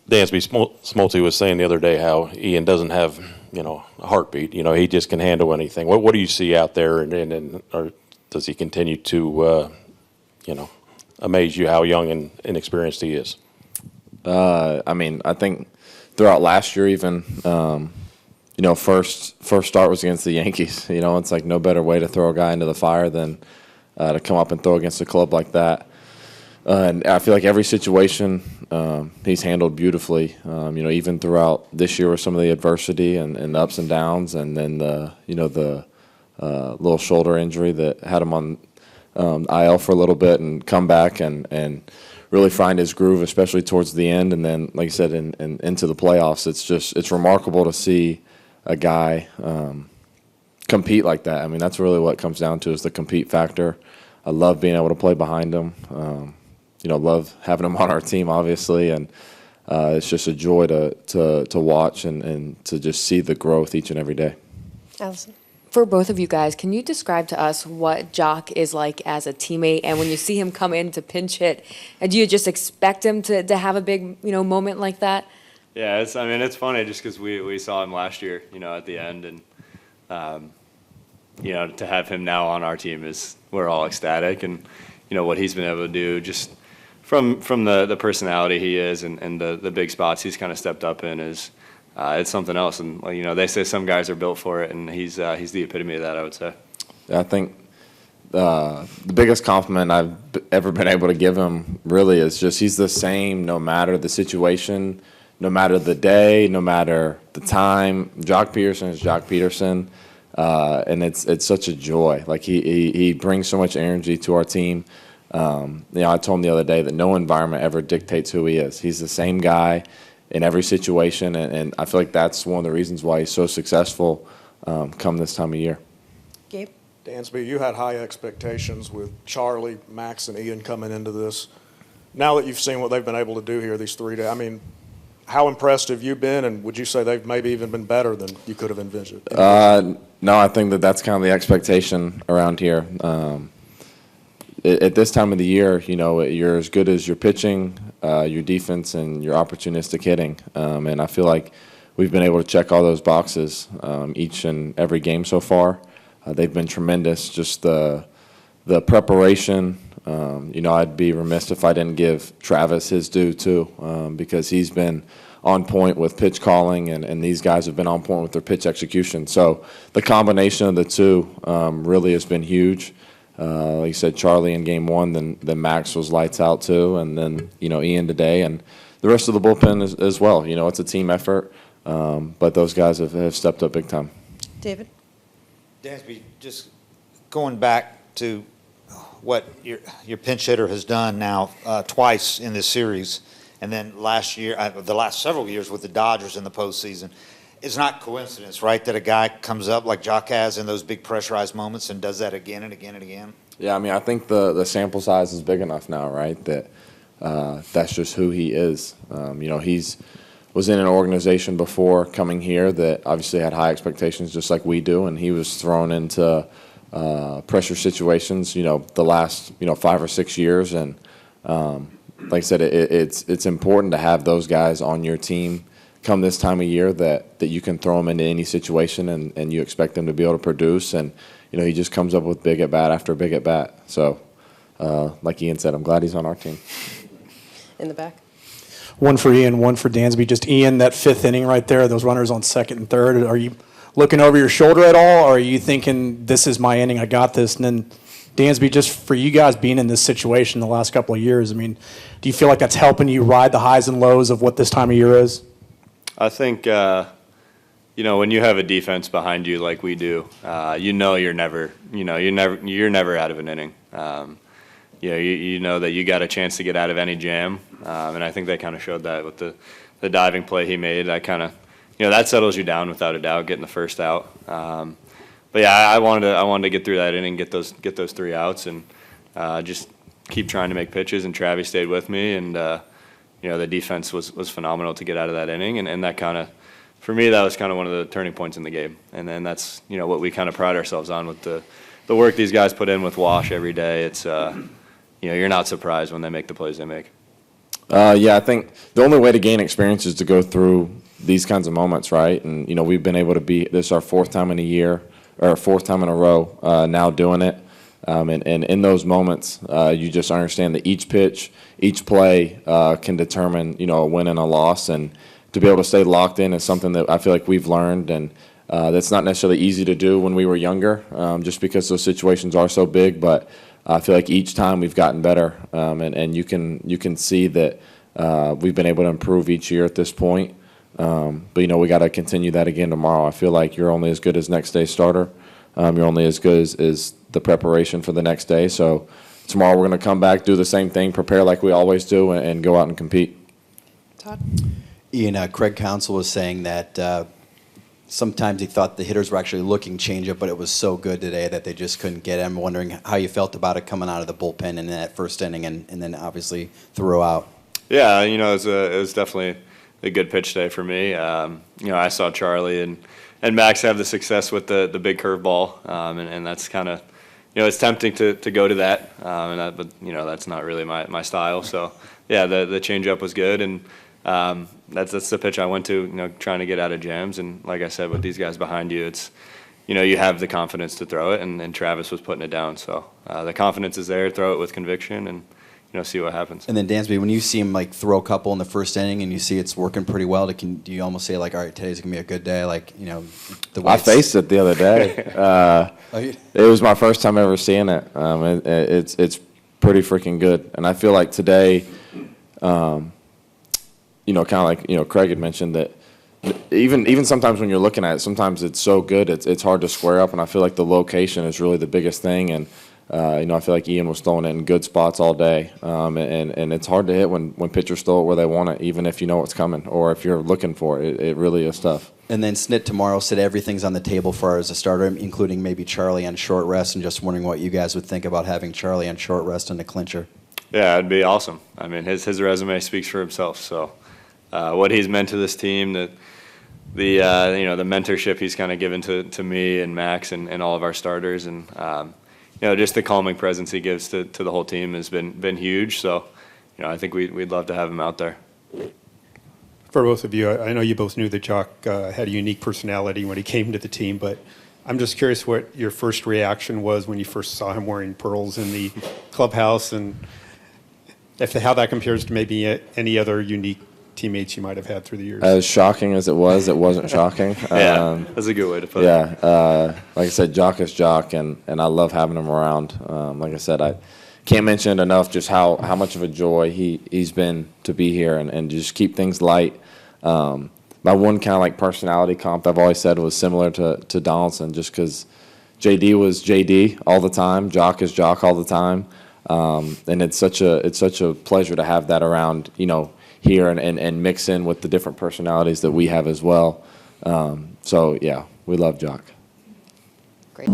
Dansby Smolty was saying the other day how Ian doesn't have, a heartbeat. He just can handle anything. What do you see out there, and or does he continue to, amaze you how young and inexperienced he is? I think throughout last year even, first start was against the Yankees. It's like no better way to throw a guy into the fire than to come up and throw against a club like that. And I feel like every situation he's handled beautifully. Even throughout this year with some of the adversity and the ups and downs, and then the little shoulder injury that had him on IL for a little bit, and come back and really find his groove, especially towards the end. And then, like I said, into the playoffs, it's remarkable to see a guy compete like that. I mean, that's really what it comes down to, is the compete factor. I love being able to play behind him. Love having him on our team, obviously, and it's just a joy to watch and to just see the growth each and every day. Allison? For both of you guys, can you describe to us what Joc is like as a teammate? And when you see him come in to pinch hit, do you just expect him to have a big moment like that? Yeah, it's funny just because we saw him last year, at the end, and to have him now on our team we're all ecstatic, and what he's been able to do just from the personality he is and the big spots he's kind of stepped up in is it's something else. And they say some guys are built for it, and he's the epitome of that, I would say. I think the biggest compliment I've ever been able to give him really is just he's the same no matter the situation, no matter the day, no matter the time. Joc Pederson is Joc Pederson, and it's such a joy. Like he brings so much energy to our team. I told him the other day that no environment ever dictates who he is. He's the same guy in every situation, and I feel like that's one of the reasons why he's so successful come this time of year. Gabe? Dansby, you had high expectations with Charlie, Max, and Ian coming into this. Now that you've seen what they've been able to do here these 3 days, I mean, how impressed have you been, and would you say they've maybe even been better than you could have envisioned? No, I think that's kind of the expectation around here. At this time of the year, you're as good as your pitching, your defense, and your opportunistic hitting. And I feel like we've been able to check all those boxes each and every game so far. They've been tremendous. Just the preparation. I'd be remiss if I didn't give Travis his due too, because he's been on point with pitch calling, and these guys have been on point with their pitch execution. So the combination of the two really has been huge. Like you said, Charlie in game 1, then Max was lights out too, and then Ian today, and the rest of the bullpen as well. It's a team effort, but those guys have stepped up big time. David? Dansby, just going back to what your pinch hitter has done now twice in this series, and then last year, the last several years with the Dodgers in the postseason. It's not coincidence, right, that a guy comes up like Joc has in those big pressurized moments and does that again and again and again? Yeah, I mean, I think the sample size is big enough now, right, that that's just who he is. He's was in an organization before coming here that obviously had high expectations just like we do, and he was thrown into pressure situations, the last, 5 or 6 years. And like I said, it's important to have those guys on your team come this time of year that you can throw them into any situation and you expect them to be able to produce. And, he just comes up with big at-bat after big at-bat. So, like Ian said, I'm glad he's on our team. In the back. One for Ian, one for Dansby. Just Ian, that 5th inning right there, those runners on 2nd and 3rd, are you looking over your shoulder at all, or are you thinking, this is my inning, I got this? And then, Dansby, just for you guys being in this situation the last couple of years, I mean, do you feel like that's helping you ride the highs and lows of what this time of year is? I think, when you have a defense behind you like we do, you're never out of an inning. You know that you got a chance to get out of any jam, and I think they kind of showed that with the diving play he made. I kind of, that settles you down without a doubt, getting the first out. But yeah, I wanted to get through that inning, get those 3 outs, and just keep trying to make pitches. And Travis stayed with me, and the defense was phenomenal to get out of that inning, and that kind of, for me, that was kind of one of the turning points in the game. And then that's what we kind of pride ourselves on with the work these guys put in with Wash every day. It's you're not surprised when they make the plays they make. Yeah, I think the only way to gain experience is to go through these kinds of moments, right? And, we've been able to this is our fourth time in a year, or fourth time in a row now doing it. And in those moments, you just understand that each pitch, each play can determine, a win and a loss. And to be able to stay locked in is something that I feel like we've learned. And that's not necessarily easy to do when we were younger, just because those situations are so big. But I feel like each time we've gotten better, and you can see that we've been able to improve each year at this point. But we got to continue that again tomorrow. I feel like you're only as good as next day's starter. You're only as good as the preparation for the next day. So tomorrow we're going to come back, do the same thing, prepare like we always do, and go out and compete. Todd? Ian, Craig Counsell was saying that sometimes he thought the hitters were actually looking changeup, but it was so good today that they just couldn't get him. Wondering how you felt about it coming out of the bullpen in that first inning and then obviously throughout. Yeah, it was definitely a good pitch day for me. I saw Charlie and Max have the success with the big curveball, and that's kind of, it's tempting to go to that, but that's not really my style. So yeah, the changeup was good, and that's the pitch I went to, trying to get out of jams. And like I said, with these guys behind you, it's, you have the confidence to throw it, and Travis was putting it down. So the confidence is there. Throw it with conviction, and see what happens. And then Dansby, when you see him throw a couple in the first inning and you see it's working pretty well, do you almost say all right, today's gonna be a good day? The way I faced it the other day. It was my first time ever seeing it. It's pretty freaking good, and I feel like today, kind of like Craig had mentioned that even sometimes when you're looking at it, sometimes it's so good it's hard to square up, and I feel like the location is really the biggest thing. And I feel like Ian was throwing it in good spots all day, and it's hard to hit when pitchers throw it where they want it, even if you know it's coming or if you're looking for it. It really is tough. And then Snit tomorrow said everything's on the table for as a starter, including maybe Charlie on short rest, and just wondering what you guys would think about having Charlie on short rest in the clincher. Yeah, it'd be awesome. I mean, his resume speaks for himself. So what he's meant to this team, the mentorship he's kind of given to me and Max and all of our starters, and just the calming presence he gives to the whole team has been huge. So, I think we'd love to have him out there. For both of you, I know you both knew that Joc had a unique personality when he came to the team, but I'm just curious what your first reaction was when you first saw him wearing pearls in the clubhouse, and how that compares to maybe any other unique teammates you might have had through the years. As shocking as it wasn't shocking. Yeah, that's a good way to put it. Yeah, like I said, Joc is Joc, and I love having him around. Like I said, I can't mention it enough just how much of a joy he's been to be here and just keep things light. My one kind of personality comp I've always said was similar to Donaldson, just because JD was JD all the time, Joc is Joc all the time, and it's such a pleasure to have that around, here and mix in with the different personalities that we have as well. So yeah, we love Joc. Great.